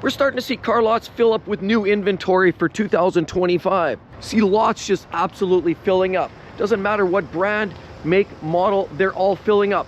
We're starting to see car lots fill up with new inventory for 2025. See lots just absolutely filling up. Doesn't matter what brand, make, model, they're all filling up.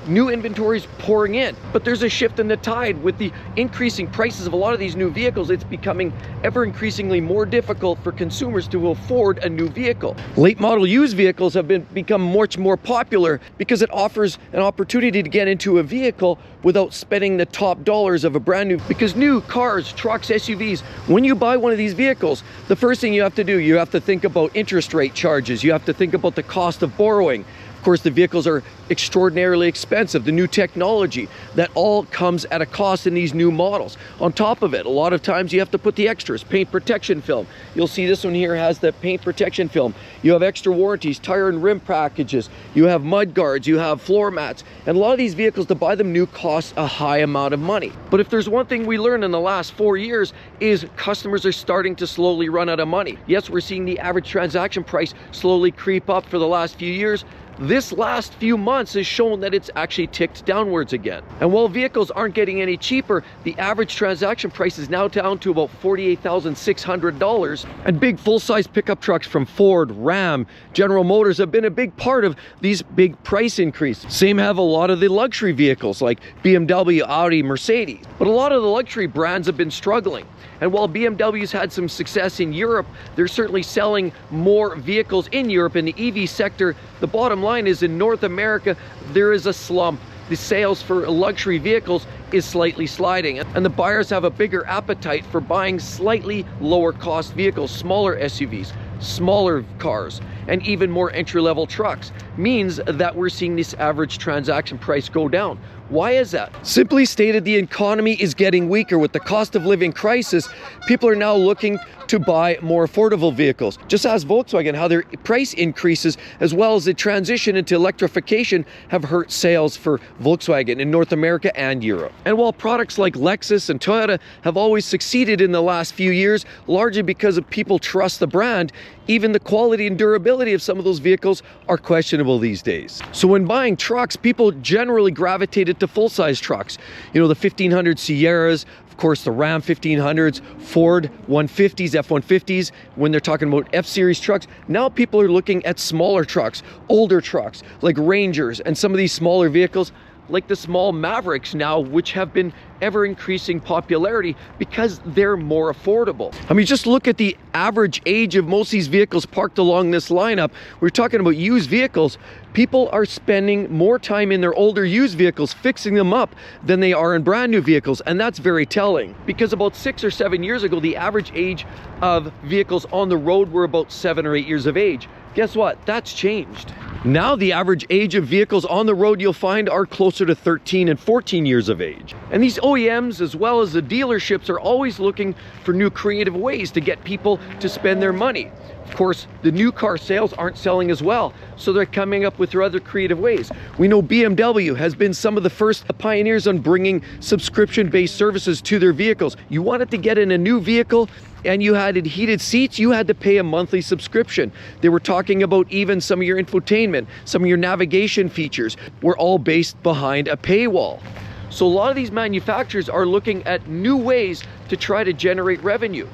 New inventories pouring in, but there's a shift in the tide with the increasing prices of a lot of these new vehicles. It's becoming ever increasingly more difficult for consumers to afford a new vehicle. Late model used vehicles have become much more popular because it offers an opportunity to get into a vehicle without spending the top dollars of a brand new. Because new cars, trucks, SUVs, when you buy one of these vehicles, the first thing you have to do, you have to think about interest rate charges. You have to think about the cost of borrowing. Of course, the vehicles are extraordinarily expensive, the new technology, that all comes at a cost in these new models. On top of it, a lot of times you have to put the extras, paint protection film. You'll see this one here has the paint protection film. You have extra warranties, tire and rim packages, you have mud guards, you have floor mats, and a lot of these vehicles, to buy them new, costs a high amount of money. But if there's one thing we learned in the last 4 years, is customers are starting to slowly run out of money. Yes, we're seeing the average transaction price slowly creep up for the last few years. This last few months has shown that it's actually ticked downwards again. And while vehicles aren't getting any cheaper, the average transaction price is now down to about $48,600. And big full-size pickup trucks from Ford, Ram, General Motors have been a big part of these big price increases. Same have a lot of the luxury vehicles like BMW, Audi, Mercedes. But a lot of the luxury brands have been struggling. And while BMW's had some success in Europe, they're certainly selling more vehicles in Europe in the EV sector. The bottom line is, in North America, there is a slump. The sales for luxury vehicles is slightly sliding, and the buyers have a bigger appetite for buying slightly lower cost vehicles, smaller SUVs, smaller cars, and even more entry-level trucks. Means that we're seeing this average transaction price go down. Why is that? Simply stated, the economy is getting weaker. With the cost of living crisis, people are now looking to buy more affordable vehicles. Just ask Volkswagen how their price increases, as well as the transition into electrification, have hurt sales for Volkswagen in North America and Europe. And while products like Lexus and Toyota have always succeeded in the last few years, largely because of people trust the brand, even the quality and durability of some of those vehicles are questionable these days. So when buying trucks, people generally gravitated to full-size trucks. You know, the 1500 Sierras, of course the Ram 1500s, Ford 150s, F-150s, when they're talking about F-Series trucks. Now people are looking at smaller trucks, older trucks, like Rangers, and some of these smaller vehicles, like the small Mavericks now, which have been ever increasing popularity because they're more affordable. I mean, just look at the average age of most of these vehicles parked along this lineup. We're talking about used vehicles. People are spending more time in their older used vehicles fixing them up than they are in brand new vehicles, and that's very telling, because about 6 or 7 years ago, the average age of vehicles on the road were about 7 or 8 years of age. Guess what? That's changed. Now the average age of vehicles on the road, you'll find, are closer to 13 and 14 years of age. And these OEMs, as well as the dealerships, are always looking for new creative ways to get people to spend their money. Of course, the new car sales aren't selling as well, so they're coming up with other creative ways. We know BMW has been some of the first pioneers on bringing subscription-based services to their vehicles. You wanted to get in a new vehicle and you had heated seats, you had to pay a monthly subscription. They were talking about even some of your infotainment, some of your navigation features were all based behind a paywall. So a lot of these manufacturers are looking at new ways to try to generate revenue.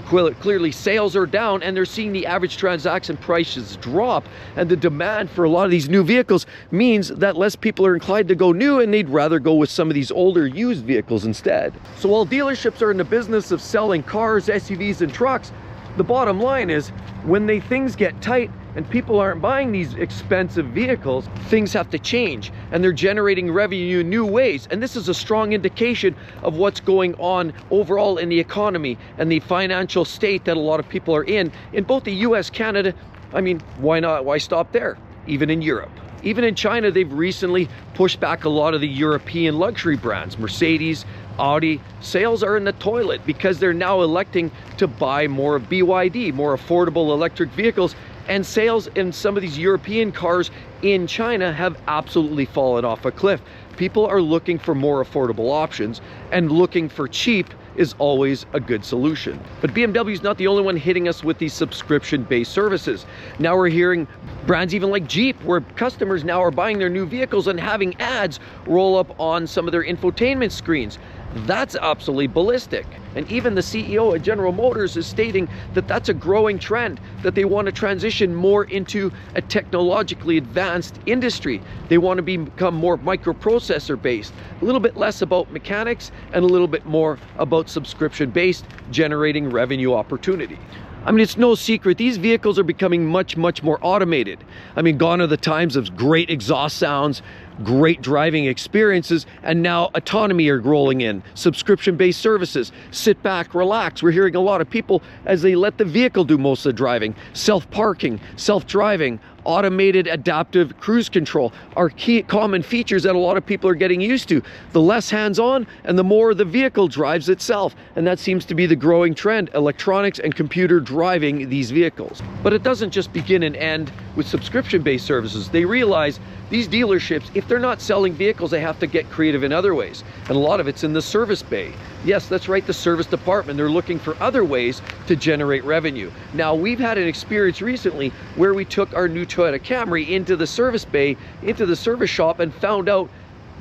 Clearly sales are down, and they're seeing the average transaction prices drop, and the demand for a lot of these new vehicles means that less people are inclined to go new, and they'd rather go with some of these older used vehicles instead. So while dealerships are in the business of selling cars, SUVs, and trucks, the bottom line is, when things get tight and people aren't buying these expensive vehicles, things have to change, and they're generating revenue in new ways. And this is a strong indication of what's going on overall in the economy and the financial state that a lot of people are in both the US, Canada. I mean, why not? Why stop there? Even in Europe. Even in China, they've recently pushed back a lot of the European luxury brands. Mercedes, Audi, sales are in the toilet because they're now electing to buy more BYD, more affordable electric vehicles. And sales in some of these European cars in China have absolutely fallen off a cliff. People are looking for more affordable options, and looking for cheap is always a good solution. But BMW is not the only one hitting us with these subscription-based services. Now we're hearing brands even like Jeep, where customers now are buying their new vehicles and having ads roll up on some of their infotainment screens. That's absolutely ballistic. And even the CEO at General Motors is stating that that's a growing trend, that they want to transition more into a technologically advanced industry. They want to become more microprocessor based, a little bit less about mechanics and a little bit more about subscription based, generating revenue opportunity. I mean, it's no secret, these vehicles are becoming much more automated. I mean, gone are the times of great exhaust sounds, great driving experiences, and now autonomy are rolling in, subscription-based services. Sit back, relax. We're hearing a lot of people as they let the vehicle do most of the driving. Self-parking, self-driving, automated adaptive cruise control are key common features that a lot of people are getting used to. The less hands-on and the more the vehicle drives itself, and that seems to be the growing trend, electronics and computer driving these vehicles. But it doesn't just begin and end with subscription-based services. They realize these dealerships, if they're not selling vehicles, they have to get creative in other ways, and a lot of it's in the service bay. Yes, that's right, the service department. They're looking for other ways to generate revenue. Now, we've had an experience recently where we took our new Toyota Camry into the service bay, into the service shop, and found out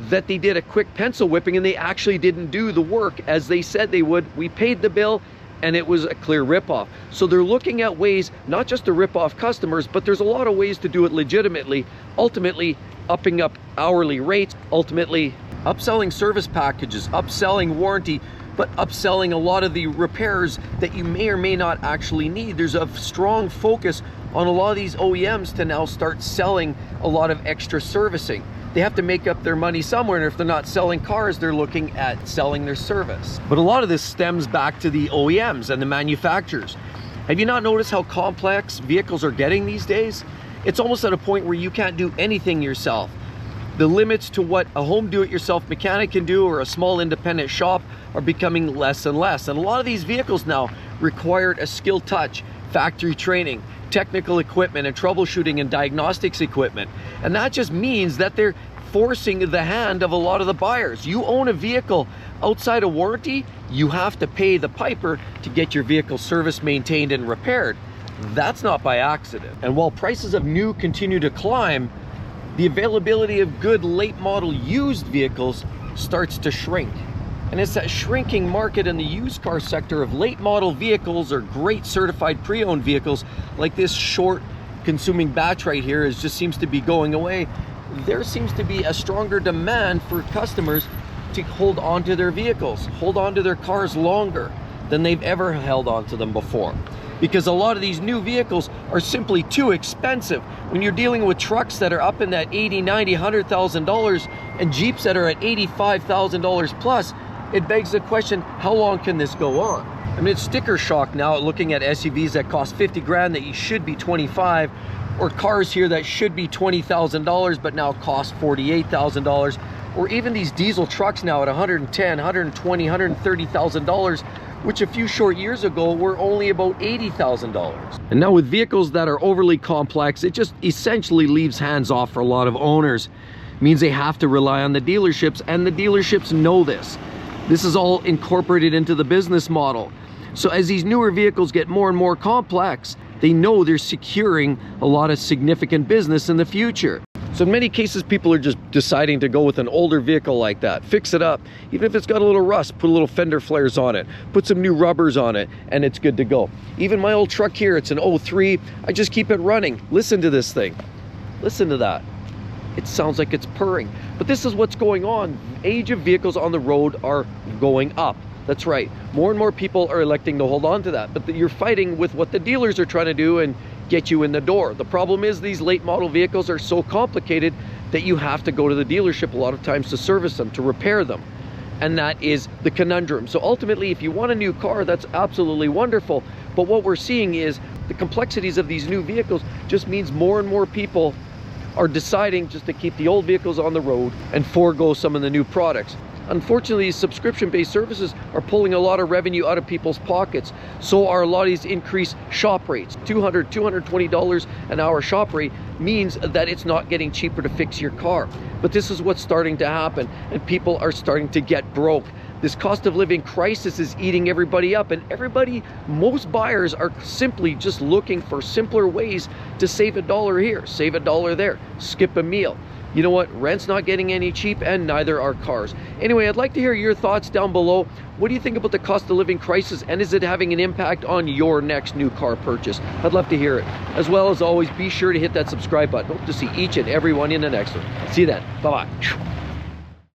that they did a quick pencil whipping and they actually didn't do the work as they said they would. We paid the bill and it was a clear ripoff. So they're looking at ways not just to rip off customers, but there's a lot of ways to do it legitimately, ultimately upping up hourly rates, ultimately upselling service packages, upselling warranty, but upselling a lot of the repairs that you may or may not actually need. There's a strong focus on a lot of these OEMs to now start selling a lot of extra servicing. They have to make up their money somewhere, and if they're not selling cars, they're looking at selling their service. But a lot of this stems back to the OEMs and the manufacturers. Have you not noticed how complex vehicles are getting these days? It's almost at a point where you can't do anything yourself. The limits to what a home do-it-yourself mechanic can do or a small independent shop are becoming less and less. And a lot of these vehicles now require a skilled touch, factory training, technical equipment, and troubleshooting and diagnostics equipment. And that just means that they're forcing the hand of a lot of the buyers. You own a vehicle outside of warranty, you have to pay the piper to get your vehicle serviced, maintained, and repaired. That's not by accident. And while prices of new continue to climb, the availability of good late model used vehicles starts to shrink. And it's that shrinking market in the used car sector of late model vehicles or great certified pre-owned vehicles like this short consuming batch right here just seems to be going away. There seems to be a stronger demand for customers to hold on to their vehicles, hold on to their cars longer than they've ever held on to them before. Because a lot of these new vehicles are simply too expensive. When you're dealing with trucks that are up in that $80,000, $90,000, $100,000 and Jeeps that are at $85,000 plus, it begs the question, how long can this go on? I mean, it's sticker shock now looking at SUVs that cost 50 grand that you should be 25, or cars here that should be $20,000 but now cost $48,000, or even these diesel trucks now at $110,000, $120,000, $130,000, which a few short years ago were only about $80,000. And now with vehicles that are overly complex, it just essentially leaves hands off for a lot of owners. It means they have to rely on the dealerships, and the dealerships know this. This is all incorporated into the business model. So as these newer vehicles get more and more complex, they know they're securing a lot of significant business in the future. So in many cases, people are just deciding to go with an older vehicle like that, fix it up, even if it's got a little rust, put a little fender flares on it, put some new rubbers on it, and it's good to go. Even my old truck here, it's an 03, I just keep it running. Listen to this thing. Listen to that. It sounds like it's purring. But this is what's going on. Age of vehicles on the road are going up. That's right. More and more people are electing to hold on to that. But you're fighting with what the dealers are trying to do and get you in the door. The problem is these late model vehicles are so complicated that you have to go to the dealership a lot of times to service them, to repair them. And that is the conundrum. So ultimately, if you want a new car, that's absolutely wonderful. But what we're seeing is the complexities of these new vehicles just means more and more people are deciding just to keep the old vehicles on the road and forego some of the new products. Unfortunately, subscription-based services are pulling a lot of revenue out of people's pockets. So are a lot of these increased shop rates. $200, $220 an hour shop rate means that it's not getting cheaper to fix your car. But this is what's starting to happen, and people are starting to get broke. This cost of living crisis is eating everybody up, and most buyers are simply just looking for simpler ways to save $1 here, save $1 there, skip a meal. you know what? Rent's not getting any cheap, and neither are cars. Anyway, I'd like to hear your thoughts down below. What do you think about the cost of living crisis, and is it having an impact on your next new car purchase? I'd love to hear it. As well as always, be sure to hit that subscribe button. Hope to see each and every one in the next one. See you then. Bye-bye.